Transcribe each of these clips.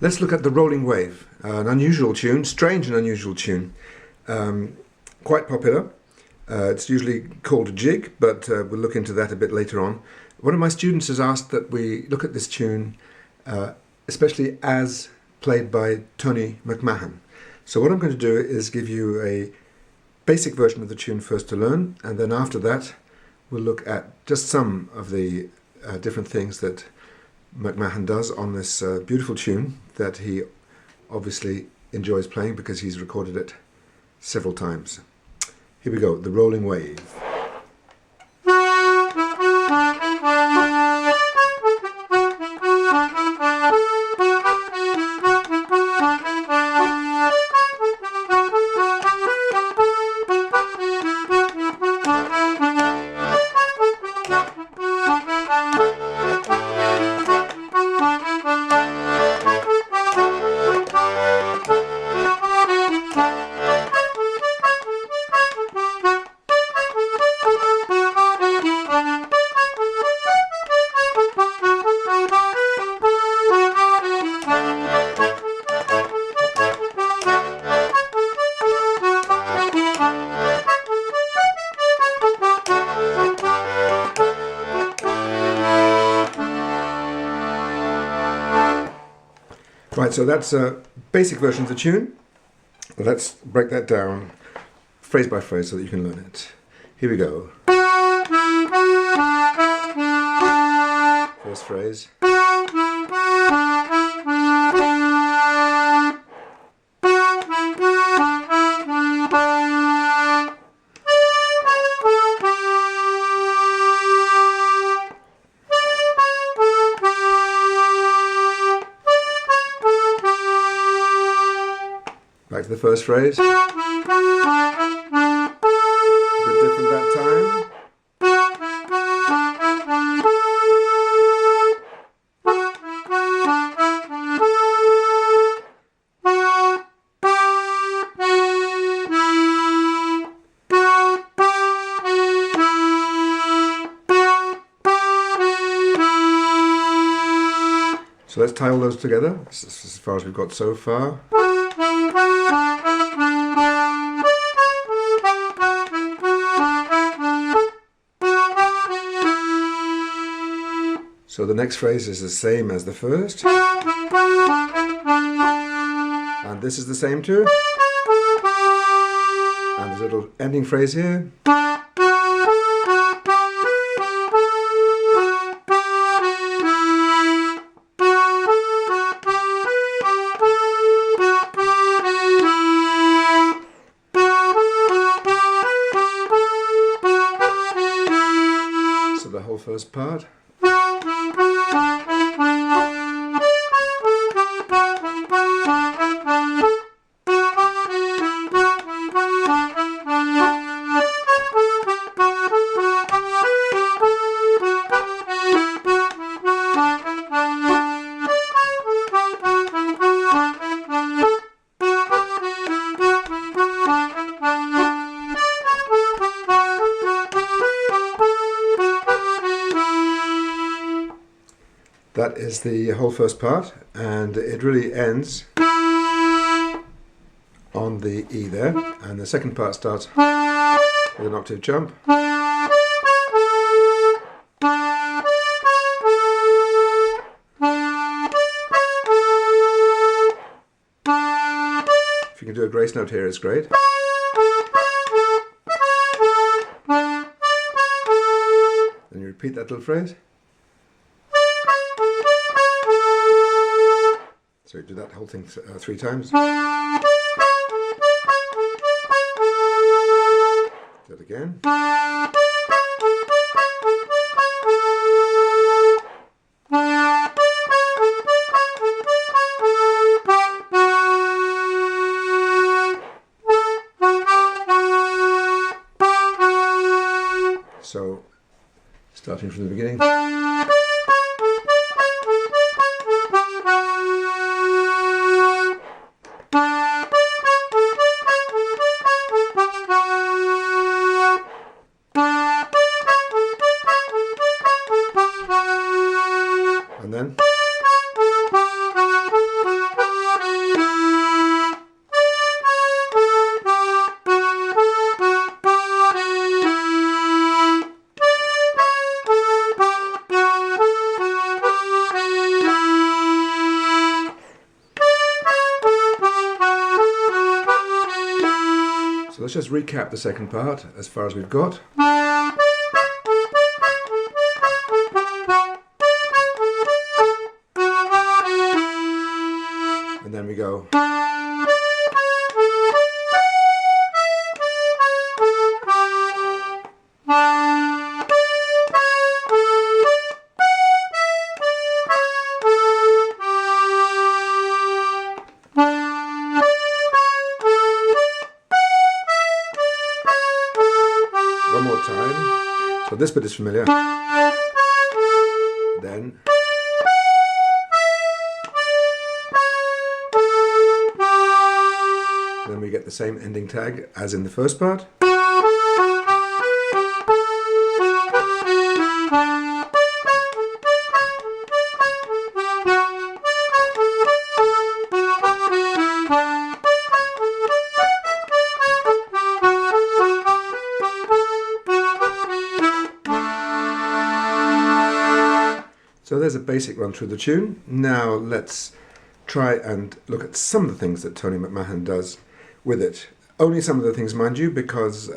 Let's look at the Rolling Wave, an unusual tune, strange and unusual tune, quite popular. It's usually called a jig, but we'll look into that a bit later on. One of my students has asked that we look at this tune, especially as played by Tony McMahon. So what I'm going to do is give you a basic version of the tune first to learn, and then after that we'll look at just some of the different things that McMahon does on this beautiful tune that he obviously enjoys playing because he's recorded it several times. Here we go, The Rolling Wave. Right, so that's a basic version of the tune. Let's break that down phrase by phrase so that you can learn it. Here we go. First phrase. Back to the first phrase. A bit different that time. So let's tie all those together. This is as far as we've got so far. So the next phrase is the same as the first. And this is the same too. And there's a little ending phrase here. So the whole first part. That is the whole first part, and it really ends on the E there, and the second part starts with an octave jump. If you can do a grace note here, it's great. Then you repeat that little phrase. So you do that whole thing 3 times. Do it again. So, starting from the beginning. And then So let's just recap the second part as far as we've got. And then we go. One more time. So this bit is familiar. Then. Then we get the same ending tag as in the first part. So there's a basic run through the tune. Now let's try and look at some of the things that Tony McMahon does with it. Only some of the things, mind you, because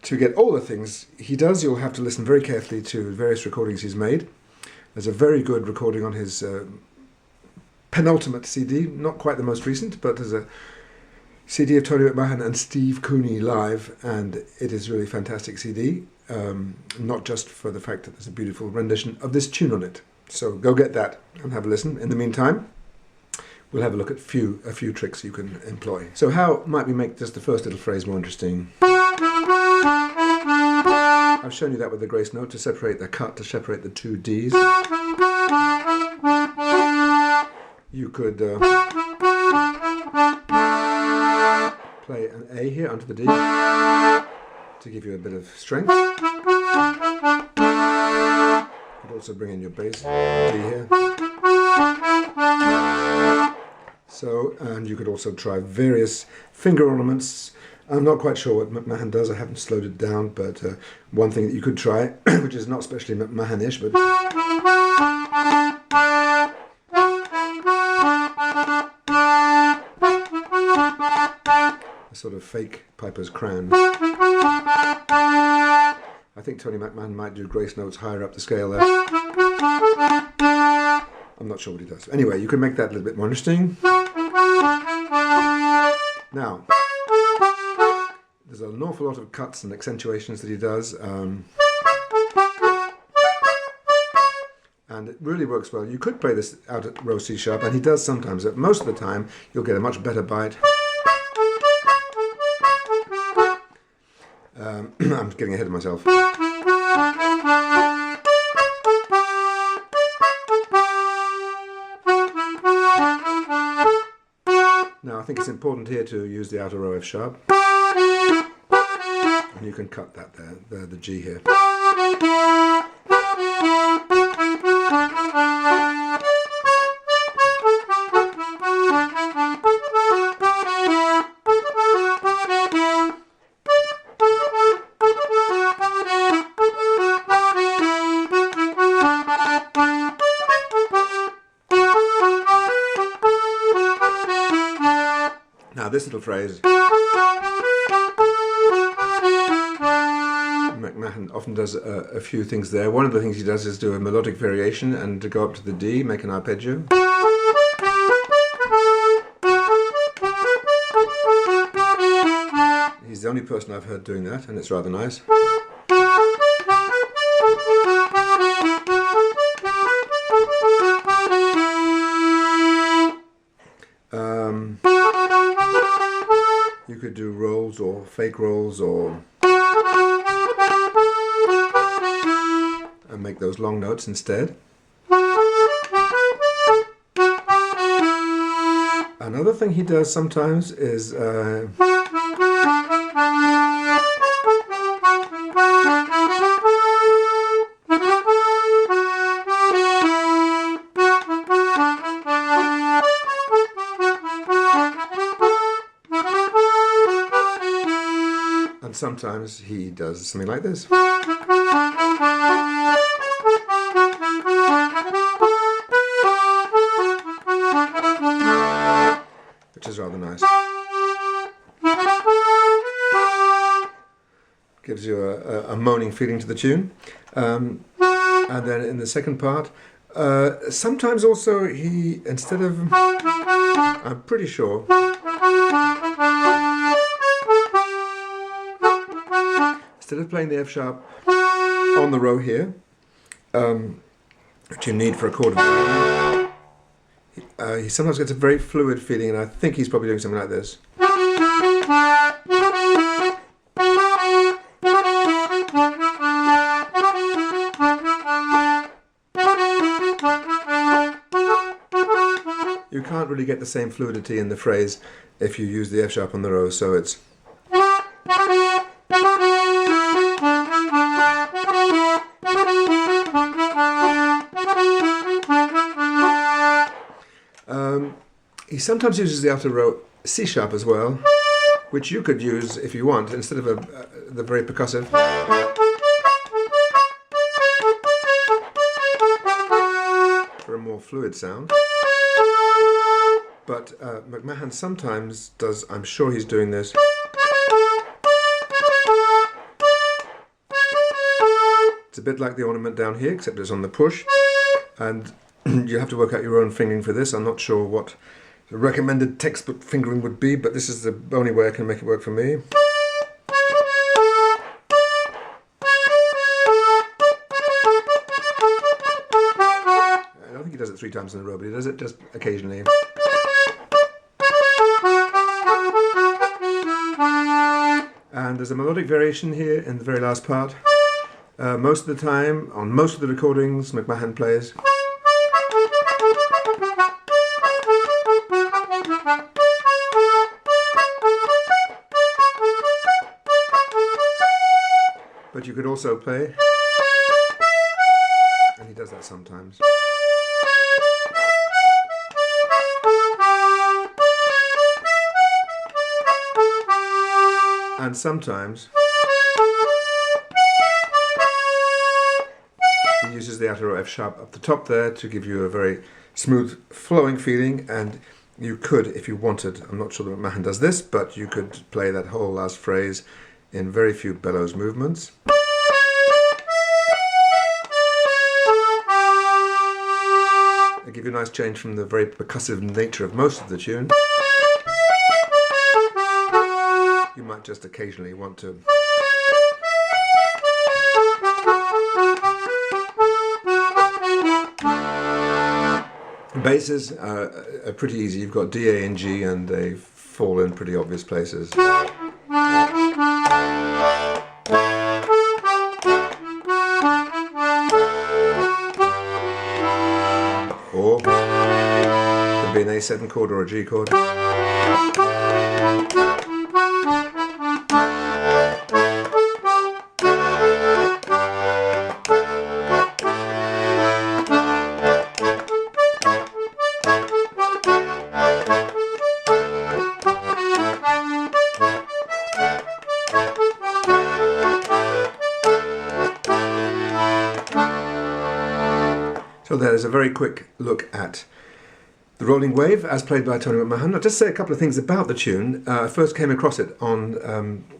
to get all the things he does, you'll have to listen very carefully to various recordings he's made. There's a very good recording on his penultimate CD, not quite the most recent, but there's a CD of Tony McMahon and Steve Cooney live, and it is really fantastic CD, not just for the fact that there's a beautiful rendition of this tune on it. So go get that and have a listen. In the meantime, we'll have a look at a few tricks you can employ. So how might we make just the first little phrase more interesting? I've shown you that with the grace note to separate the cut, to separate the two Ds. You could play an A here onto the D to give you a bit of strength. You could also bring in your bass D here. So, and you could also try various finger ornaments. I'm not quite sure what McMahon does, I haven't slowed it down, but one thing that you could try, which is not especially McMahon-ish, but a sort of fake Piper's crown. I think Tony McMahon might do grace notes higher up the scale there. I'm not sure what he does. Anyway, you can make that a little bit more interesting. Now, there's an awful lot of cuts and accentuations that he does. And it really works well. You could play this out at row C sharp, and he does sometimes. But most of the time, you'll get a much better bite. I'm getting ahead of myself. Now I think it's important here to use the outer row F sharp. And you can cut that there, the G here. Now this little phrase, McMahon often does a few things there. One of the things he does is do a melodic variation and to go up to the D, make an arpeggio. He's the only person I've heard doing that, and it's rather nice. You could do rolls or fake rolls or and make those long notes instead. Another thing he does sometimes is and sometimes he does something like this. Which is rather nice. gives you a moaning feeling to the tune. And then in the second part, sometimes also he, instead of, I'm pretty sure, instead of playing the F sharp on the row here, which you need for a chord, he sometimes gets a very fluid feeling, and I think he's probably doing something like this. You can't really get the same fluidity in the phrase if you use the F sharp on the row, so it's he sometimes uses the outer row C sharp as well, which you could use if you want instead of the very percussive. For a more fluid sound. But McMahon sometimes does, I'm sure he's doing this. It's a bit like the ornament down here, except it's on the push. And you have to work out your own fingering for this. I'm not sure what the recommended textbook fingering would be, but this is the only way I can make it work for me. I don't think he does it 3 times in a row, but he does it just occasionally. And there's a melodic variation here in the very last part. Most of the time, on most of the recordings, McMahon plays. But you could also play, and he does that sometimes. And sometimes he uses the outer row F sharp up the top there to give you a very smooth flowing feeling, and you could, if you wanted, I'm not sure that McMahon does this, but you could play that whole last phrase in very few bellows movements. They give you a nice change from the very percussive nature of most of the tune. You might just occasionally want to basses are pretty easy. You've got D, A and G, and they fall in pretty obvious places. Or could be an A7 chord or a G chord. So there's a very quick look at the Rolling Wave as played by Tony McMahon. I'll just say a couple of things about the tune. I first came across it on,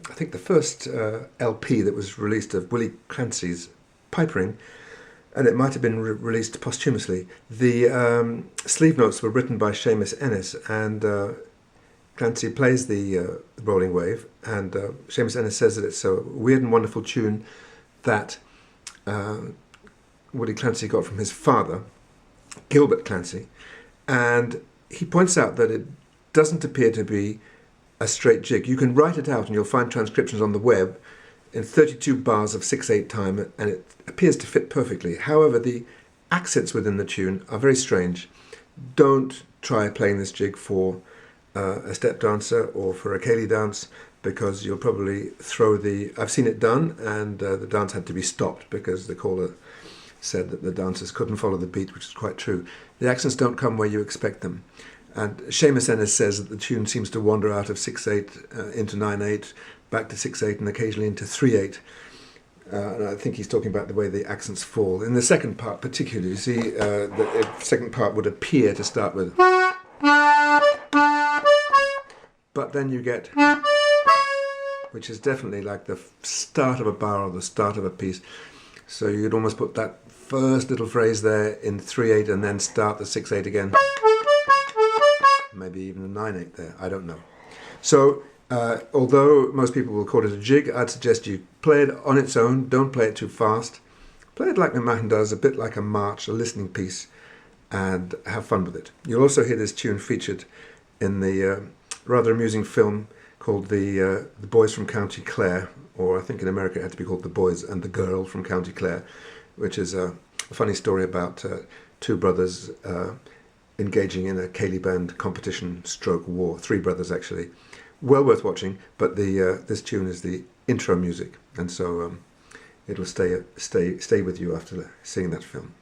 I think, the first LP that was released of Willie Clancy's Pipering, and it might have been released posthumously. The sleeve notes were written by Seamus Ennis, and Clancy plays the Rolling Wave, and Seamus Ennis says that it's a weird and wonderful tune that Willie Clancy got from his father, Gilbert Clancy, and he points out that it doesn't appear to be a straight jig. You can write it out and you'll find transcriptions on the web in 32 bars of 6/8 time, and it appears to fit perfectly. However, the accents within the tune are very strange. Don't try playing this jig for a step dancer or for a ceilidh dance, because you'll probably throw the... I've seen it done, and the dance had to be stopped because the caller said that the dancers couldn't follow the beat, which is quite true. The accents don't come where you expect them. And Seamus Ennis says that the tune seems to wander out of 6/8 into 9/8, back to 6/8 and occasionally into 3/8. And I think he's talking about the way the accents fall. In the second part particularly, you see the second part would appear to start with, but then you get which is definitely like the start of a bar or the start of a piece. So you'd almost put that first little phrase there in 3/8 and then start the 6/8 again. Maybe even a 9/8 there, I don't know. So although most people will call it a jig, I'd suggest you play it on its own, don't play it too fast. Play it like McMahon does, a bit like a march, a listening piece, and have fun with it. You'll also hear this tune featured in the rather amusing film called the Boys from County Clare, or I think in America it had to be called The Boys and the Girl from County Clare, which is a funny story about two brothers engaging in a ceilidh band competition stroke war. Three brothers actually. Well worth watching, but this tune is the intro music, and so it'll stay with you after seeing that film.